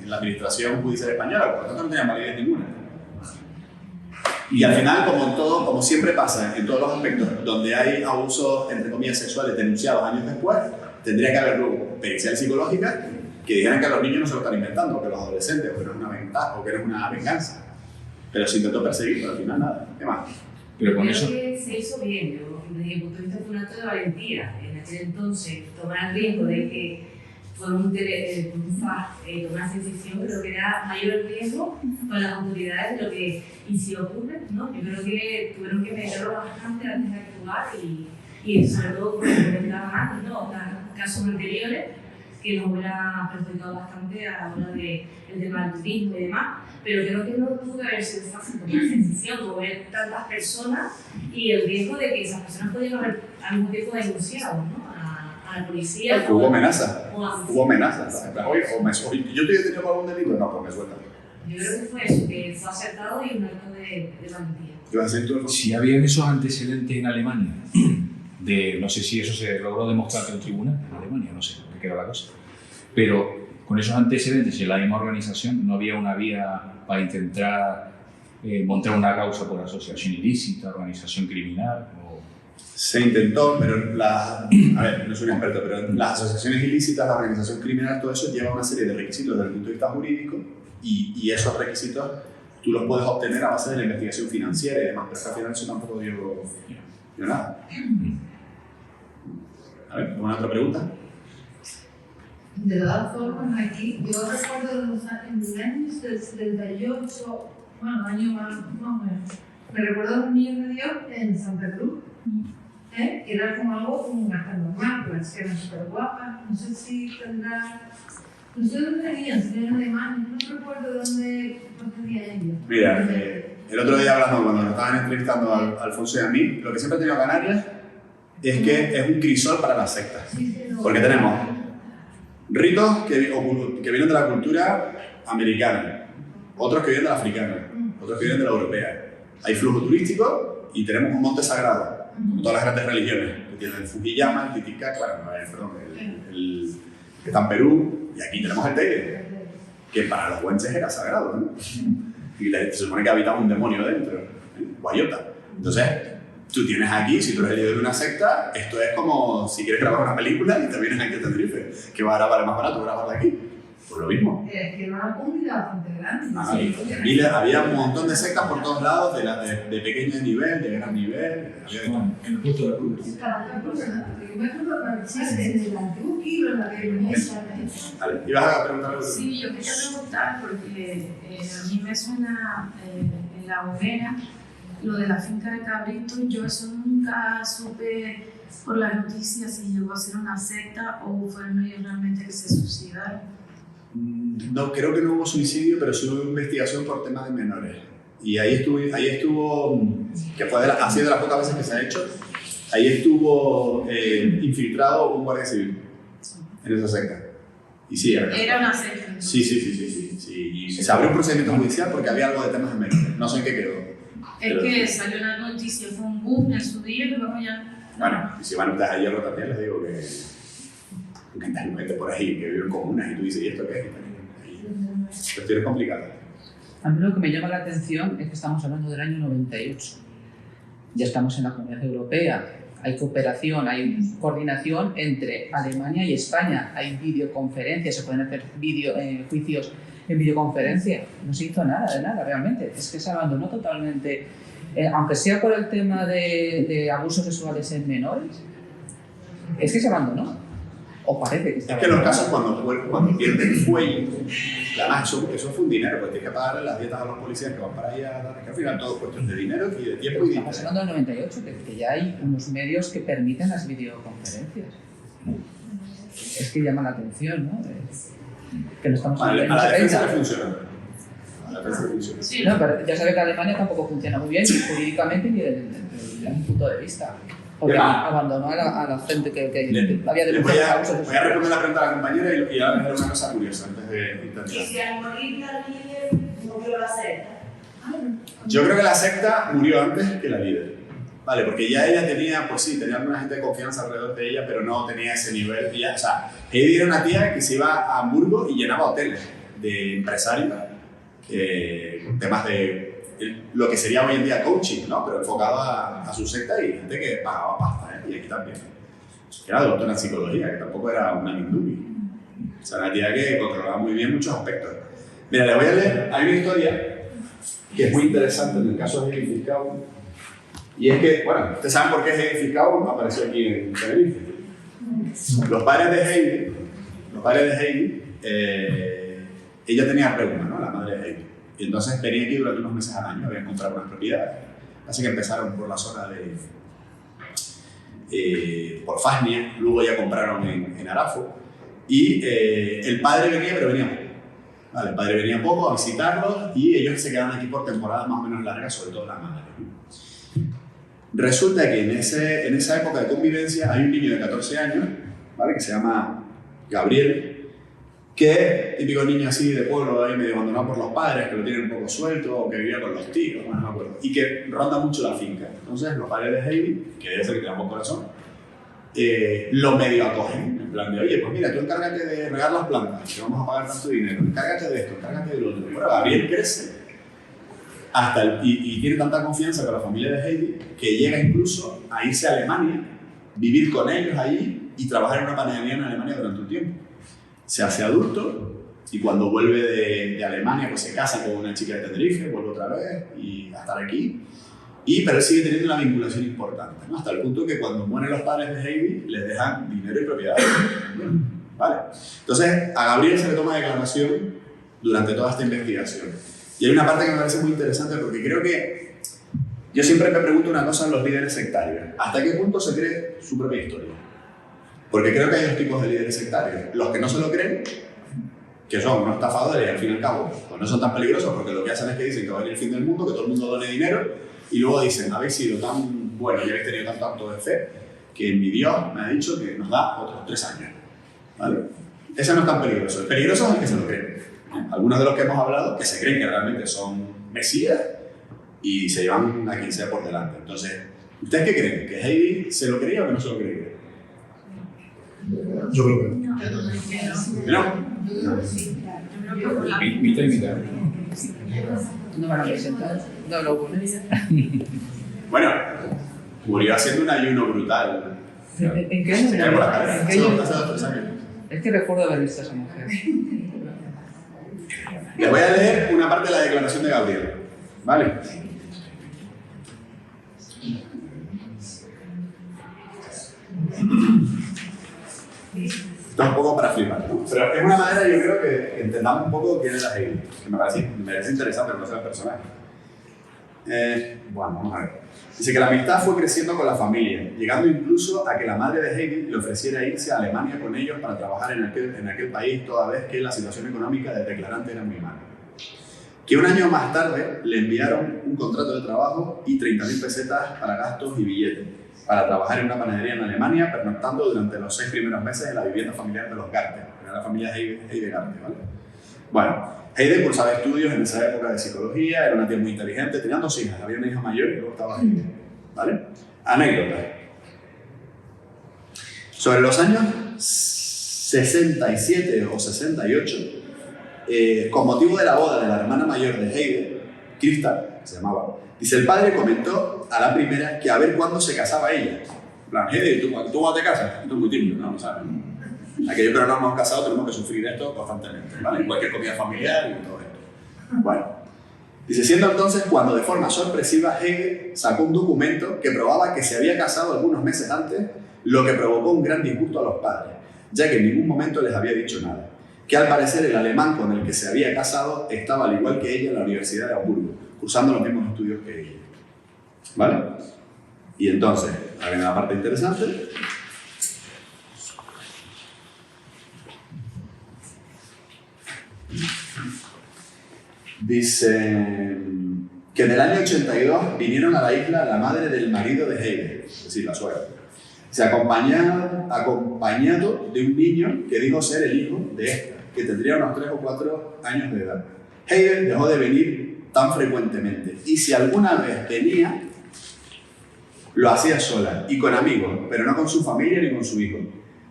la administración judicial española, por lo tanto no tenían validez ninguna. Y al final, como en todo, como siempre pasa en todos los aspectos donde hay abusos, entre comillas, sexuales denunciados años después, tendría que haber luego periciales psicológicas que dijeran que a los niños no se lo están inventando, que a los adolescentes, o que no es una ventaja, o que no es una venganza. Pero se intentó perseguir, pero al final nada. ¿Qué más? Pero con Creo eso... que se hizo bien. Yo, desde mi punto de vista, fue un acto de valentía. En aquel entonces, tomar el riesgo de que fuera un FAS, tomar una decisión, creo que era mayor el riesgo con las autoridades de lo que, y si ocurre, ¿no? Yo creo que tuvieron que meditarlo bastante antes de actuar y sobre todo, como comentaban antes, ¿no? Casos anteriores que nos hubiera perjudicado bastante a la hora del tema del turismo y demás, pero creo que no tuvo que haber sido fácil tomar esa decisión, como ver tantas personas y el riesgo de que esas personas pudieran haber al mismo tiempo denunciado, ¿no? a al policía. Hubo amenazas. o a- Hubo amenazas. En plan, oye, yo te he detenido por algún delito. No, pues me sueltan. Yo creo que fue eso, que fue acertado y un acto de valentía. ¿Qué vas a hacer tú? Si habían esos antecedentes en Alemania, no sé si eso se logró demostrar en un tribunal en Alemania, no sé qué queda la cosa, pero con esos antecedentes y en la misma organización no había una vía para intentar montar una causa por asociación ilícita, organización criminal. Se intentó, pero a ver, no soy un experto, pero las asociaciones ilícitas, la organización criminal, todo eso lleva una serie de requisitos desde el punto de vista jurídico y esos requisitos tú los puedes obtener a base de la investigación financiera y demás, pero al final eso tampoco dio nada. A ver, ¿alguna otra pregunta? De todas formas, aquí, yo recuerdo en los años del 78, bueno, año más o menos, me recuerdo un niño de Dios en Santa Cruz, que era como algo como hasta normal, pues que eran súper guapas, no sé si tendrá... No sé dónde tenían, si eran alemanes, no recuerdo dónde procedían ellos. Mira, el otro día hablando, cuando nos estaban entrevistando a Alfonso y a mí, lo que siempre ha tenido Canarias es que es un crisol para las sectas. Porque tenemos ritos que vienen de la cultura americana, otros que vienen de la africana, otros que vienen de la europea. Hay flujo turístico y tenemos un monte sagrado, como todas las grandes religiones. Que tienen el Fukiyama, el Titicaca, el que está en Perú, y aquí tenemos el Teide, que para los huenches era sagrado, ¿no? Y se supone que habitaba un demonio dentro, Guayota. Entonces, tú tienes aquí, si tú eres el líder de una secta, esto es como si quieres grabar una película y te vienes aquí a Tenerife, que va a grabar más barato grabarla aquí. Pues lo mismo. Es que era una comunidad bastante grande. Y había un montón de sectas por todos lados, de pequeño nivel, de gran nivel. Había de todo. En el puerto de la Cruz. Yo me acuerdo en el antiguo Kilo, en la que venía Vale, ¿ibas a preguntar algo? Sí, yo quería preguntar porque a mí me suena en La Hoguera lo de la finca de Cabrito. Yo eso nunca supe por las noticias si llegó a ser una secta o fueron ellos realmente que se suicidaron. No, creo que no hubo suicidio, pero sí hubo investigación por temas de menores. Y ahí estuvo que ha sido de las pocas veces que se ha hecho, ahí estuvo infiltrado un guardia civil en esa secta. Y sí, Era una secta. ¿No? Sí. Y se abrió un procedimiento judicial porque había algo de temas de menores. No sé en qué quedó. Es que salió una noticia, fue un boom en su día y luego ya... Bueno, y si van ustedes a Hierro también, les digo que hay gente por ahí que vive en comunas y tú dices, ¿y esto qué es? Cuestiones complicadas. A mí lo que me llama la atención es que estamos hablando del año 98. Ya estamos en la Comunidad Europea. Hay cooperación, hay coordinación entre Alemania y España. Hay videoconferencias, se pueden hacer juicios en videoconferencia. No se hizo nada de nada realmente. Es que se abandonó totalmente. Aunque sea por el tema de abusos sexuales en menores, es que se abandonó. O parece que está Es que los casos cuando pierden cuello, además eso fue un dinero, porque tienes que pagarle las dietas a los policías que van para allá, es que al final todo es cuestión de dinero y de tiempo y dinero. Estamos hablando del 98, que ya hay unos medios que permiten las videoconferencias. Es que llama la atención, ¿no? Que no estamos A en la los defensa 70. le funciona. A la defensa le funciona. Sí, No, pero ya sabe que Alemania tampoco funciona muy bien, ni jurídicamente ni desde un punto de vista. Porque abandonó a la gente que había denunciado abusos. Voy a responder la pregunta a la compañera y ahora me una cosa curiosa antes de intentar. Y si al morir la líder murió la secta. Yo creo que la secta murió antes que la líder. Vale, porque ya ella tenía, pues sí, tenía alguna gente de confianza alrededor de ella, pero no tenía ese nivel. Ella, o sea, ella era una tía que se iba a Hamburgo y llenaba hoteles de empresarios con temas de lo que sería hoy en día coaching, ¿no? Pero enfocado a su secta y gente que pagaba pasta, ¿eh? Y aquí también. Era doctora en psicología, que tampoco era una mindubi. O sea, una tía que controlaba muy bien muchos aspectos. Mira, les voy a leer, hay una historia que es muy interesante en el caso de Heidi Fiscau. Y es que, bueno, ustedes saben por qué Heidi Fiscau apareció aquí en Tenerife. Los padres de Heidi, ella tenía reuma, ¿no? La madre de Heidi. Y entonces venía aquí durante unos meses al año, habían comprado unas propiedades. Así que empezaron por la zona por Fasnia, luego ya compraron en Arafo. Y el padre venía, pero venía poco. Vale, el padre venía poco a visitarlos y ellos se quedaban aquí por temporadas más o menos largas, sobre todo la madre. Resulta que en esa época de convivencia hay un niño de 14 años ¿vale? Que se llama Gabriel, que típico niño así de pueblo, ahí medio abandonado por los padres, que lo tienen un poco suelto, o que vivía con los tíos, no me acuerdo, y que ronda mucho la finca. Entonces los padres de Heidi, que debe ser que tengan buen corazón, lo medio acogen, en plan de, oye, pues mira, tú encárgate de regar las plantas, te vamos a pagar tanto dinero, encárgate de esto, encárgate de lo otro. Bueno, Gabriel crece hasta y tiene tanta confianza con la familia de Heidi que llega incluso a irse a Alemania, vivir con ellos allí y trabajar en una panadería en Alemania durante un tiempo. Se hace adulto y cuando vuelve de Alemania pues se casa con una chica de Tenerife, vuelve otra vez y a estar aquí. Pero él sigue teniendo una vinculación importante, ¿no? Hasta el punto que cuando mueren los padres de Heidi les dejan dinero y propiedades. ¿Vale? Entonces a Gabriel se le toma declaración durante toda esta investigación. Y hay una parte que me parece muy interesante porque creo que yo siempre me pregunto una cosa en los líderes sectarios. ¿Hasta qué punto se cree su propia historia? Porque creo que hay dos tipos de líderes sectarios. Los que no se lo creen, que son unos estafadores y al fin y al cabo pues no son tan peligrosos porque lo que hacen es que dicen que va a venir el fin del mundo, que todo el mundo done dinero y luego dicen, habéis sido tan buenos y habéis tenido tanto acto de fe que mi Dios me ha dicho que nos da otros 3 años. ¿Vale? Ese no es tan peligroso. El peligroso es el que se lo cree. Algunos de los que hemos hablado que se creen que realmente son mesías y se llevan a quien sea por delante. Entonces, ¿ustedes qué creen? ¿Que Heidi se lo creía o que no se lo creía? Yo creo que ¿No? Mitad y mitad. No van a presentar, no hablo con ella. Bueno, murió haciendo un ayuno brutal. ¿En qué año? Se cae por la cadera. ¿En qué año? Hace 2 o 3 años. Es que recuerdo haber visto a esa mujer. Les voy a leer una parte de la declaración de Gabriel. ¿Vale? Esto es un poco para flipar, ¿no? Pero es una manera, yo creo, que entendamos un poco quién era Heidi, que me parece interesante conocer al personaje. Bueno, vamos a ver. Dice que la amistad fue creciendo con la familia, llegando incluso a que la madre de Heidi le ofreciera irse a Alemania con ellos para trabajar en aquel país, toda vez que la situación económica del declarante era muy mala. Que un año más tarde le enviaron un contrato de trabajo y 30.000 pesetas para gastos y billetes, para trabajar en una panadería en Alemania, pernoctando durante los 6 primeros meses en la vivienda familiar de los Garte, era la familia Heide Garte, ¿vale? Bueno, Heide cursaba estudios en esa época de psicología, era una tía muy inteligente, tenía 2 hijas, había una hija mayor y luego estaba Heide, ¿vale? Anécdota. Sobre los años 67 o 68, con motivo de la boda de la hermana mayor de Heide, Krista, se llamaba, dice, el padre comentó a la primera que a ver cuándo se casaba ella. En plan, Heidi, ¿tú cuándo te casas? Esto es muy tímido, ¿no? ¿Sabes? Aquellos que no nos hemos casado tenemos que sufrir esto constantemente, ¿vale? En cualquier comida familiar y todo esto. Bueno, dice, siendo entonces cuando de forma sorpresiva Heidi sacó un documento que probaba que se había casado algunos meses antes, lo que provocó un gran disgusto a los padres, ya que en ningún momento les había dicho nada. Que al parecer el alemán con el que se había casado estaba al igual que ella en la Universidad de Hamburgo, cursando los mismos estudios que ella. ¿Vale? Y entonces, ahí viene la parte interesante. Dice que en el año 82 vinieron a la isla la madre del marido de Heide, es decir, la suegra. Se acompañado de un niño que dijo ser el hijo de esta, que tendría unos 3 o 4 años de edad. Heide dejó de venir tan frecuentemente y si alguna vez venía, lo hacía sola y con amigos, pero no con su familia ni con su hijo.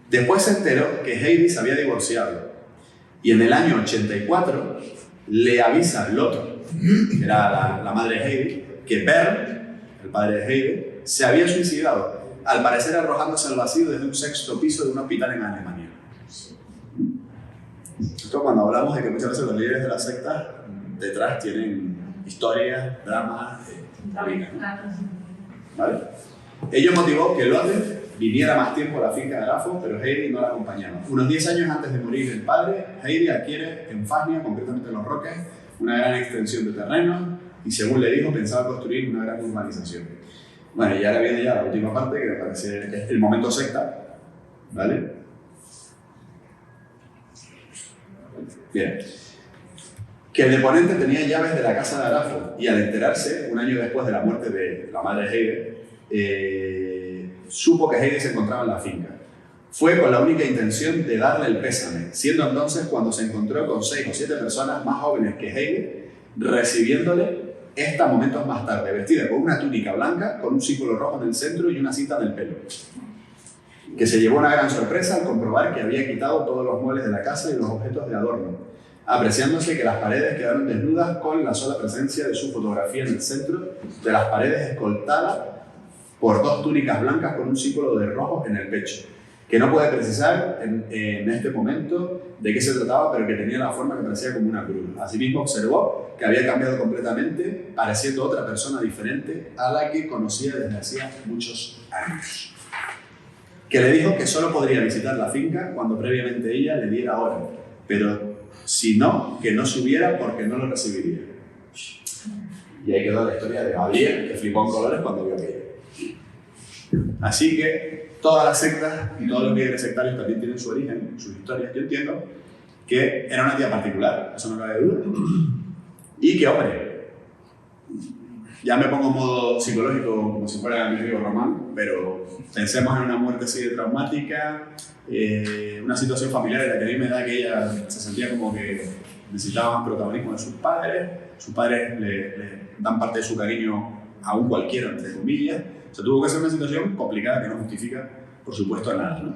Después se enteró que Heidi se había divorciado y en el año 84 le avisa Lotte, que era la madre de Heidi, que Bernd, el padre de Heidi, se había suicidado, al parecer arrojándose al vacío desde un 6º piso de un hospital en Alemania. Esto cuando hablamos de que muchas veces los líderes de las sectas detrás tienen historias, dramas, vida, ¿no? ¿Vale? Ello motivó que Lotte viniera más tiempo a la finca de Grafo, pero Heidi no la acompañaba. Unos 10 años antes de morir el padre, Heidi adquiere en Fafnia, concretamente en Los Roques, una gran extensión de terreno y según le dijo pensaba construir una gran urbanización. Bueno, y ahora viene ya la última parte que me parece que es el momento secta, ¿vale? Bien. Que el deponente tenía llaves de la casa de Arafo y al enterarse, un año después de la muerte de la madre de Heide, supo que Heide se encontraba en la finca. fue con la única intención de darle el pésame, siendo entonces cuando se encontró con 6 o 7 personas más jóvenes que Heide, recibiéndole esta momentos más tarde, vestida con una túnica blanca, con un símbolo rojo en el centro y una cinta en el pelo, que se llevó una gran sorpresa al comprobar que había quitado todos los muebles de la casa y los objetos de adorno, apreciándose que las paredes quedaron desnudas con la sola presencia de su fotografía en el centro de las paredes, escoltada por 2 túnicas blancas con un símbolo de rojo en el pecho, que no puede precisar en este momento de qué se trataba, pero que tenía la forma que parecía como una cruz. Asimismo observó que había cambiado completamente, pareciendo otra persona diferente a la que conocía desde hacía muchos años. Que le dijo que solo podría visitar la finca cuando previamente ella le diera hora, pero si no, que no subiera porque no lo recibiría. Y ahí quedó la historia de Javier, que flipó en colores cuando vio aquello. Así que todas las sectas y todos los líderes sectarios también tienen su origen, sus historias. Yo entiendo que era una tía particular, eso no cabe duda. Y que, hombre, ya me pongo en modo psicológico como si fuera mi amigo Román, pero pensemos en una muerte así de traumática, una situación familiar en la que a mí me da que ella se sentía como que necesitaba más protagonismo de sus padres le dan parte de su cariño a un cualquiera, entre comillas. O sea, tuvo que ser una situación complicada que no justifica, por supuesto, nada, ¿no?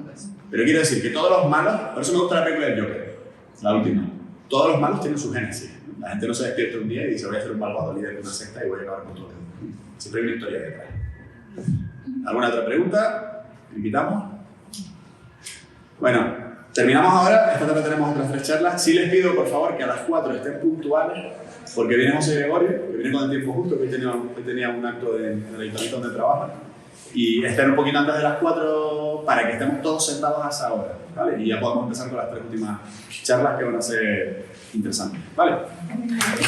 Pero quiero decir que todos los malos, por eso me gusta la película del Joker, la última, todos los malos tienen su génesis. La gente no se despierta un día y dice voy a ser un malvado líder de una secta y voy a acabar con todo. Siempre hay una historia detrás. ¿Alguna otra pregunta? ¿Invitamos? Bueno, terminamos ahora. Esta tarde tenemos otras 3 charlas. Sí les pido, por favor, que a las 4 estén puntuales, porque viene José Gregorio, que viene con el tiempo justo, que hoy tenía un acto en el ayuntamiento donde trabaja. Y estén un poquito antes de las 4 para que estemos todos sentados a esa hora, ¿vale? Y ya podemos empezar con las 3 últimas charlas que van a ser interesantes, ¿vale?